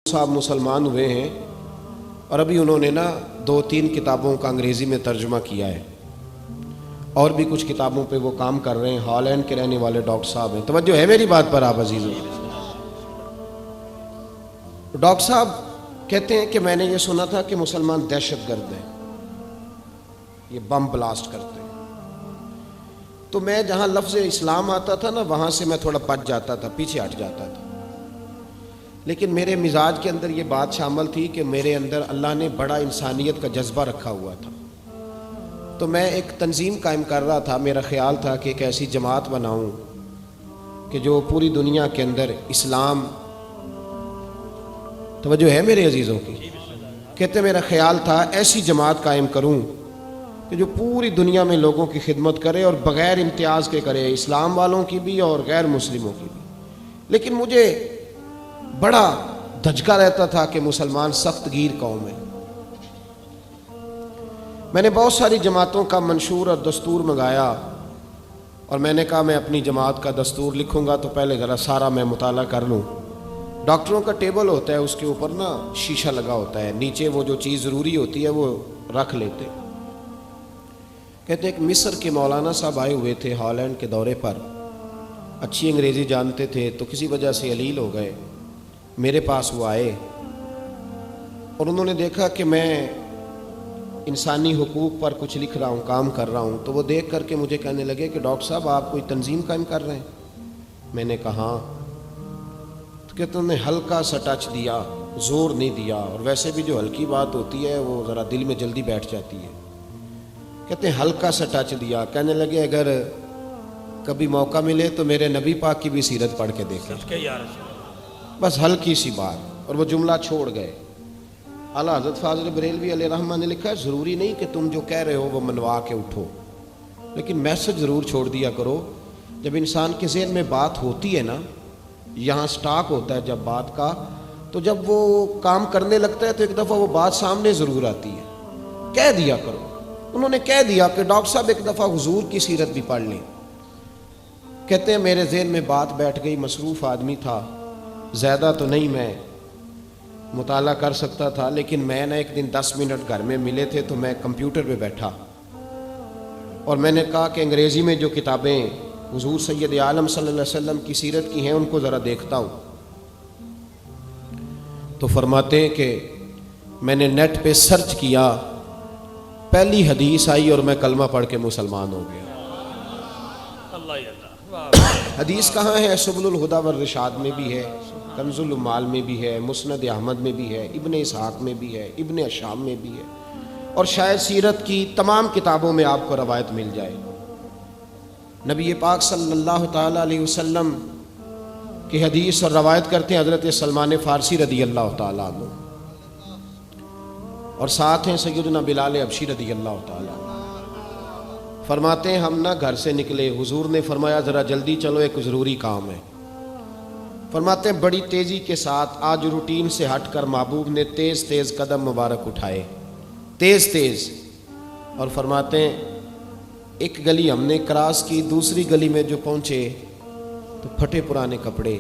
صاحب مسلمان ہوئے ہیں اور ابھی انہوں نے نا 2-3 کتابوں کا انگریزی میں ترجمہ کیا ہے اور بھی کچھ کتابوں پہ وہ کام کر رہے ہیں. ہالینڈ کے رہنے والے ڈاکٹر صاحب ہیں. توجہ ہے میری بات پر آپ عزیزوں؟ ڈاکٹر صاحب کہتے ہیں کہ میں نے یہ سنا تھا کہ مسلمان دہشت گرد ہیں, یہ بم بلاسٹ کرتے ہیں. تو میں جہاں لفظ اسلام آتا تھا نا وہاں سے میں تھوڑا بچ جاتا تھا, پیچھے ہٹ جاتا تھا. لیکن میرے مزاج کے اندر یہ بات شامل تھی کہ میرے اندر اللہ نے بڑا انسانیت کا جذبہ رکھا ہوا تھا. تو میں ایک تنظیم قائم کر رہا تھا. میرا خیال تھا کہ ایک ایسی جماعت بناؤں کہ جو پوری دنیا کے اندر اسلام, توجہ ہے میرے عزیزوں کی, کہتے میرا خیال تھا ایسی جماعت قائم کروں کہ جو پوری دنیا میں لوگوں کی خدمت کرے اور بغیر امتیاز کے کرے, اسلام والوں کی بھی اور غیر مسلموں کی بھی. لیکن مجھے بڑا دھچکا رہتا تھا کہ مسلمان سخت گیر قوم ہے. میں نے بہت ساری جماعتوں کا منشور اور دستور منگایا اور میں نے کہا میں اپنی جماعت کا دستور لکھوں گا تو پہلے ذرا سارا میں مطالعہ کر لوں. ڈاکٹروں کا ٹیبل ہوتا ہے, اس کے اوپر نا شیشہ لگا ہوتا ہے, نیچے وہ جو چیز ضروری ہوتی ہے وہ رکھ لیتے. کہتے ہیں کہ مصر کے مولانا صاحب آئے ہوئے تھے ہالینڈ کے دورے پر, اچھی انگریزی جانتے تھے تو کسی وجہ سے علیل ہو گئے. میرے پاس وہ آئے اور انہوں نے دیکھا کہ میں انسانی حقوق پر کچھ لکھ رہا ہوں, کام کر رہا ہوں. تو وہ دیکھ کر کے مجھے کہنے لگے کہ ڈاکٹر صاحب آپ کوئی تنظیم قائم کر رہے ہیں؟ میں نے کہا ہاں. تو کہتے انہوں نے ہلکا سا ٹچ دیا, زور نہیں دیا, اور ویسے بھی جو ہلکی بات ہوتی ہے وہ ذرا دل میں جلدی بیٹھ جاتی ہے. کہتے ہیں ہلکا سا ٹچ دیا, کہنے لگے اگر کبھی موقع ملے تو میرے نبی پاک کی بھی سیرت پڑھ کے دیکھیں, بس ہلکی سی بات. اور وہ جملہ چھوڑ گئے. اعلیٰ حضرت فاضل بریلوی علیہ رحمہ نے لکھا ہے ضروری نہیں کہ تم جو کہہ رہے ہو وہ منوا کے اٹھو, لیکن میسج ضرور چھوڑ دیا کرو. جب انسان کے ذہن میں بات ہوتی ہے نا, یہاں سٹاک ہوتا ہے جب بات کا, تو جب وہ کام کرنے لگتا ہے تو ایک دفعہ وہ بات سامنے ضرور آتی ہے. کہہ دیا کرو. انہوں نے کہہ دیا کہ ڈاکٹر صاحب ایک دفعہ حضور کی سیرت بھی پڑھ لیں. کہتے ہیں میرے ذہن میں بات بیٹھ گئی. مصروف آدمی تھا, زیادہ تو نہیں میں مطالعہ کر سکتا تھا, لیکن میں نے ایک دن 10 منٹ گھر میں ملے تھے تو میں کمپیوٹر پہ بیٹھا اور میں نے کہا کہ انگریزی میں جو کتابیں حضور سید عالم صلی اللہ علیہ وسلم کی سیرت کی ہیں ان کو ذرا دیکھتا ہوں. تو فرماتے ہیں کہ میں نے نیٹ پہ سرچ کیا, پہلی حدیث آئی اور میں کلمہ پڑھ کے مسلمان ہو گیا. حدیث کہاں ہے؟ سبل الہدی والرشاد میں بھی ہے, کنز العمال میں بھی ہے, مسند احمد میں بھی ہے, ابن اسحاق میں بھی ہے, ابن اشام میں بھی ہے, اور شاید سیرت کی تمام کتابوں میں آپ کو روایت مل جائے. نبی پاک صلی اللہ تعالیٰ علیہ وسلم کی حدیث اور روایت کرتے ہیں حضرت سلمان فارسی رضی اللہ تعالیٰ عنہ, اور ساتھ ہیں سیدنا بلال حبشی رضی اللہ تعالیٰ عنہ. فرماتے ہیں ہم نہ گھر سے نکلے, حضور نے فرمایا ذرا جلدی چلو ایک ضروری کام ہے. فرماتے ہیں بڑی تیزی کے ساتھ آج روٹین سے ہٹ کر محبوب نے تیز تیز قدم مبارک اٹھائے, تیز تیز. اور فرماتے ہیں ایک گلی ہم نے کراس کی, دوسری گلی میں جو پہنچے تو پھٹے پرانے کپڑے,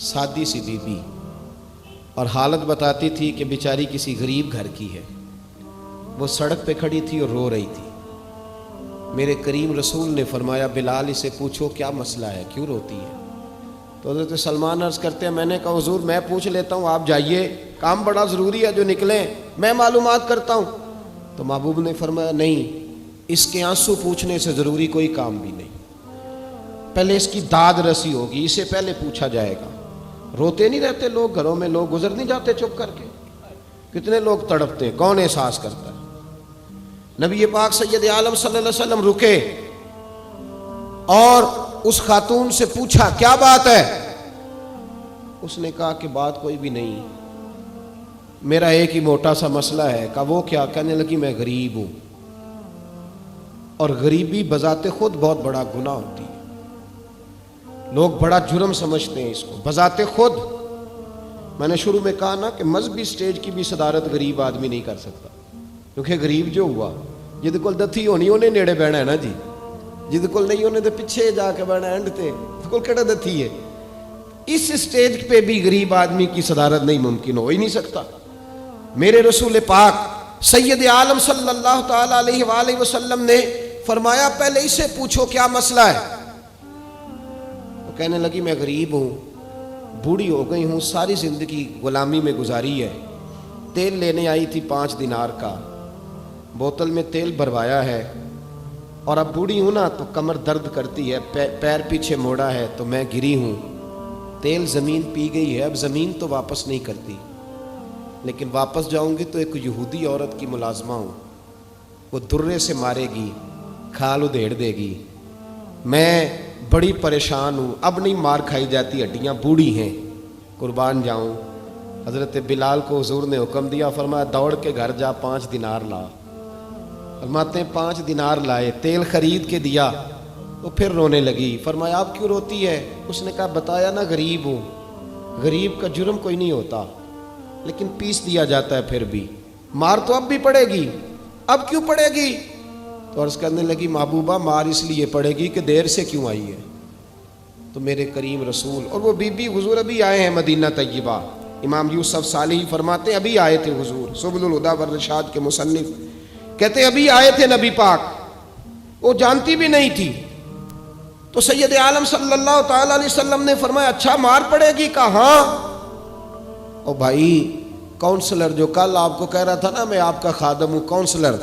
سادی سی بی بی, اور حالت بتاتی تھی کہ بیچاری کسی غریب گھر کی ہے. وہ سڑک پہ کھڑی تھی اور رو رہی تھی. میرے کریم رسول نے فرمایا بلال اسے پوچھو کیا مسئلہ ہے, کیوں روتی ہے؟ تو حضرت سلمان عرض کرتے ہیں میں نے کہا حضور میں پوچھ لیتا ہوں, آپ جائیے, کام بڑا ضروری ہے جو نکلیں, میں معلومات کرتا ہوں. تو محبوب نے فرمایا نہیں, اس کے آنسو پوچھنے سے ضروری کوئی کام بھی نہیں, پہلے اس کی داد رسی ہوگی, اسے پہلے پوچھا جائے گا. روتے نہیں رہتے لوگ گھروں میں, لوگ گزر نہیں جاتے چپ کر کے, کتنے لوگ تڑپتے ہیں, کون احساس کرتا ہے. نبی پاک سید عالم صلی اللہ علیہ وسلم رکے اور اس خاتون سے پوچھا کیا بات ہے؟ اس نے کہا کہ بات کوئی بھی نہیں, میرا ایک ہی موٹا سا مسئلہ ہے. کہا وہ کیا؟ کہنے لگی میں غریب ہوں, اور غریبی بذات خود بہت بڑا گناہ ہوتی ہے, لوگ بڑا جرم سمجھتے ہیں اس کو بذات خود. میں نے شروع میں کہا نا کہ مذہبی سٹیج کی بھی صدارت غریب آدمی نہیں کر سکتا, کیونکہ غریب جو ہوا جد کول دتھی ہونی انہیں نیڑے بہنا ہے نا جی, جد کول نہیں انہیں تو پیچھے جا کے بہنا اینڈ تے کول کہڑا دتھی ہے. اس اسٹیج پہ بھی غریب آدمی کی صدارت نہیں ممکن ہو ہی نہیں سکتا. میرے رسول پاک سید عالم صلی اللہ تعالی علیہ وآلہ وسلم نے فرمایا پہلے اسے پوچھو کیا مسئلہ ہے. وہ کہنے لگی میں غریب ہوں, بوڑھی ہو گئی ہوں, ساری زندگی غلامی میں گزاری ہے, تیل لینے آئی تھی 5 دینار کا, بوتل میں تیل بھروایا ہے, اور اب بوڑھی ہوں نا تو کمر درد کرتی ہے, پیر پیچھے موڑا ہے تو میں گری ہوں, تیل زمین پی گئی ہے, اب زمین تو واپس نہیں کرتی, لیکن واپس جاؤں گی تو ایک یہودی عورت کی ملازمہ ہوں, وہ درے سے مارے گی, کھال ادھیڑ دے گی, میں بڑی پریشان ہوں, اب نہیں مار کھائی جاتی, ہڈیاں بوڑھی ہیں, قربان جاؤں. حضرت بلال کو حضور نے حکم دیا, فرمایا دوڑ کے گھر جا 5 دینار لا. فرماتے ہیں 5 دینار لائے, تیل خرید کے دیا, وہ پھر رونے لگی. فرمایا آپ کیوں روتی ہے؟ اس نے کہا بتایا نا غریب ہوں, غریب کا جرم کوئی نہیں ہوتا, لیکن پیس دیا جاتا ہے, پھر بھی مار تو اب بھی پڑے گی, اب کیوں پڑے گی؟ تو عرض کرنے لگی محبوبہ مار اس لیے پڑے گی کہ دیر سے کیوں آئی ہے. تو میرے کریم رسول اور وہ بی بی حضور ابھی آئے ہیں مدینہ طیبہ. امام یوسف صالحی فرماتے ہیں ابھی آئے تھے حضور, سبل الہدی والرشاد کے مصنف کہتے ہیں ابھی آئے تھے نبی پاک, وہ جانتی بھی نہیں تھی. تو سید عالم صلی اللہ تعالی علیہ وسلم نے فرمایا اچھا مار پڑے گی؟ کہا ہاں. او بھائی کونسلر جو کل آپ کو کہہ رہا تھا نا میں آپ کا خادم ہوں, کونسلر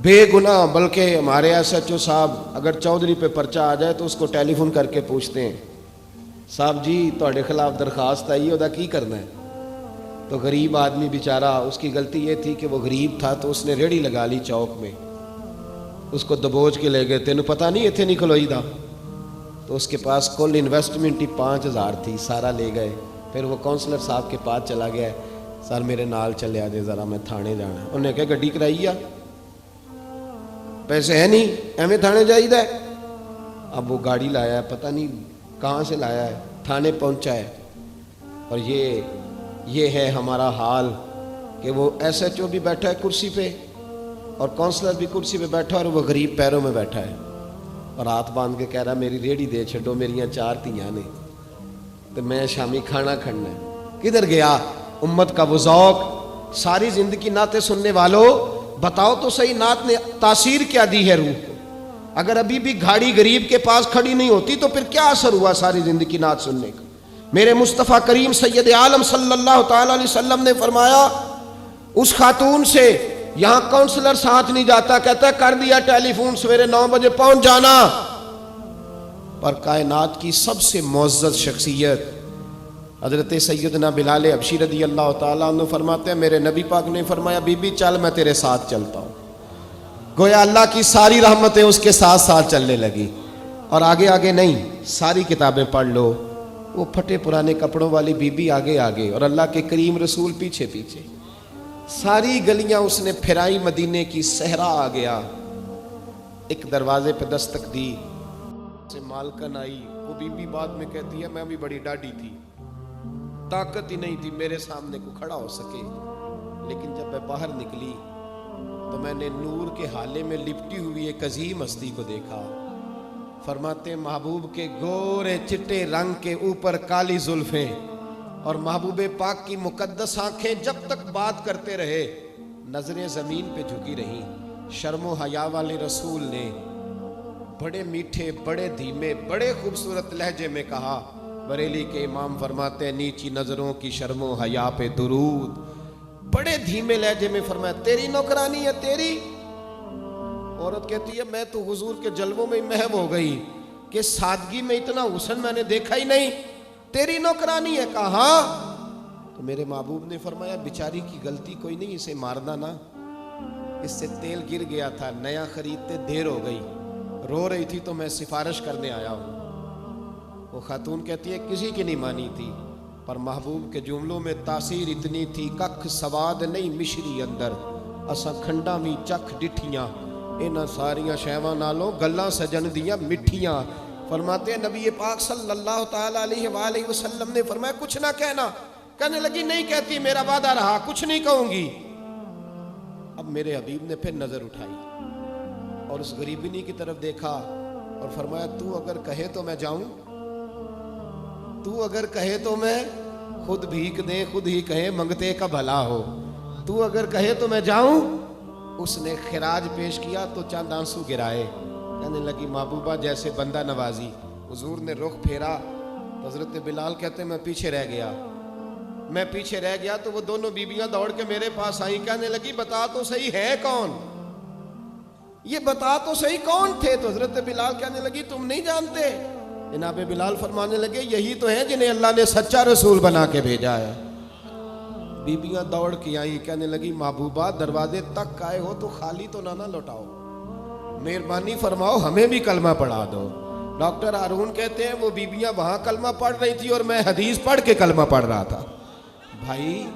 بے گناہ, بلکہ ہمارے ایس ایچ او صاحب اگر چودھری پہ پرچہ آ جائے تو اس کو ٹیلی فون کر کے پوچھتے ہیں صاحب جی تہاڈے خلاف درخواست آئی ہے, کی کرنا ہے. تو غریب آدمی بیچارہ, اس کی غلطی یہ تھی کہ وہ غریب تھا تو اس نے ریڑھی لگا لی چوک میں, اس کو دبوچ کے لے گئے, تینوں پتہ نہیں اتنے نہیں کھلوئی دا. تو اس کے پاس کل انویسٹمنٹ ہی 5000 تھی, سارا لے گئے. پھر وہ کونسلر صاحب کے پاس چلا گیا, سر میرے نال چلے آ جائے ذرا, میں تھانے جانا ہے. انہوں نے کہا گڈی کرائی آ, پیسے ہے نہیں, ایویں تھانے جائیدا ہے. اب وہ گاڑی لایا ہے, پتہ نہیں کہاں سے لایا ہے, تھانے پہنچا ہے. اور یہ ہے ہمارا حال کہ وہ ایس ایچ او بھی بیٹھا ہے کرسی پہ اور کونسلر بھی کرسی پہ بیٹھا ہے, اور وہ غریب پیروں میں بیٹھا ہے اور ہاتھ باندھ کے کہہ رہا میری ریڑھی دے چھڈو, میریاں 4 دھیاں نے تو میں شامی کھانا کھڑنا ہے. کدھر گیا امت کا وہ ذوق؟ ساری زندگی نعتیں سننے والوں بتاؤ تو صحیح, نعت نے تاثیر کیا دی ہے روح کو؟ اگر ابھی بھی گھاڑی غریب کے پاس کھڑی نہیں ہوتی تو پھر کیا اثر ہوا ساری زندگی نعت سننے کا؟ میرے مصطفیٰ کریم سید عالم صلی اللہ تعالی علیہ وسلم نے فرمایا اس خاتون سے یہاں کونسلر ساتھ نہیں جاتا, کہتا ہے کر دیا ٹیلی فون, سویرے 9 بجے پہنچ جانا. پر کائنات کی سب سے معزز شخصیت حضرت سیدنا بلال حبشی رضی اللہ تعالیٰ عنہ فرماتے ہیں میرے نبی پاک نے فرمایا بی بی چل میں تیرے ساتھ چلتا ہوں. گویا اللہ کی ساری رحمتیں اس کے ساتھ ساتھ چلنے لگی. اور آگے آگے نہیں, ساری کتابیں پڑھ لو, وہ پھٹے پرانے کپڑوں والی بی بی آگے آگے اور اللہ کے کریم رسول پیچھے پیچھے. ساری گلیاں اس نے پھرائی, مدینے کی صحرا آ گیا. ایک دروازے پہ دستک دی, سے مالکن آئی. وہ بی بی بعد میں کہتی ہے میں بھی بڑی ڈاڈی تھی, طاقت ہی نہیں تھی میرے سامنے کو کھڑا ہو سکے, لیکن جب میں باہر نکلی تو میں نے نور کے حالے میں لپٹی ہوئی ایک عظیم ہستی کو دیکھا. فرماتے محبوب کے گورے چٹے رنگ کے اوپر کالی زلفیں اور محبوب پاک کی مقدس آنکھیں جب تک بات کرتے رہے نظریں زمین پہ جھکی رہیں. شرم و حیا والے رسول نے بڑے میٹھے, بڑے دھیمے, بڑے خوبصورت لہجے میں کہا. بریلی کے امام فرماتے ہیں نیچی نظروں کی شرم و حیا پہ درود. بڑے دھیمے لہجے میں فرمایا تیری نوکرانی ہے تیری. عورت کہتی ہے میں تو حضور کے جلووں میں محو ہو گئی کہ سادگی میں اتنا حسن میں نے دیکھا ہی نہیں, تیری نوکرانی ہے. کہا ہاں. تو میرے محبوب نے فرمایا بیچاری کی غلطی کوئی نہیں, اسے مارنا نا, اس سے تیل گر گیا تھا, نیا خریدتے دیر ہو گئی, رو رہی تھی تو میں سفارش کرنے آیا ہوں. وہ خاتون کہتی ہے کسی کی نہیں مانی تھی, پر محبوب کے جملوں میں تاثیر اتنی تھی ککھ سواد نہیں مشری اندر, اساں کھنڈا بھی چکھ ڈٹھیاں, انہاں ساریاں شیواں نالوں گلاں سجن دیاں مٹھیاں. فرماتے ہیں نبی پاک صلی اللہ تعالی علیہ وآلہ وسلم نے فرمایا کچھ نہ کہنا. کہنے لگی نہیں کہتی, میرا وعدہ رہا, کچھ نہیں کہوں گی. اب میرے حبیب نے پھر نظر اٹھائی اور اس غریبنی کی طرف دیکھا اور فرمایا تو اگر کہے تو میں جاؤں. تو اگر کہے تو میں خود بھیک دیں، خود ہی کہے منگتے کا بھلا ہو، تو اگر کہے تو میں جاؤں۔ اس نے خراج پیش کیا تو چند آنسو گرائے، کہنے لگی محبوبہ جیسے بندہ نوازی۔ حضور نے رخ پھیرا تو حضرت بلال کہتے ہیں میں پیچھے رہ گیا تو وہ دونوں بیویاں دوڑ کے میرے پاس آئیں، کہنے لگی بتا تو صحیح ہے کون، یہ بتا تو صحیح کون تھے؟ تو حضرت بلال کہنے لگی تم نہیں جانتے؟ جناب بلال فرمانے لگے یہی تو ہیں جنہیں اللہ نے سچا رسول بنا کے بھیجا ہے۔ بیبیاں دوڑ کے آئیں، کہنے لگی محبوبہ دروازے تک آئے ہو تو خالی تو نہ لوٹاؤ، مہربانی فرماؤ ہمیں بھی کلمہ پڑھا دو۔ ڈاکٹر ہارون کہتے ہیں وہ بیبیاں وہاں کلمہ پڑھ رہی تھی اور میں حدیث پڑھ کے کلمہ پڑھ رہا تھا۔ بھائی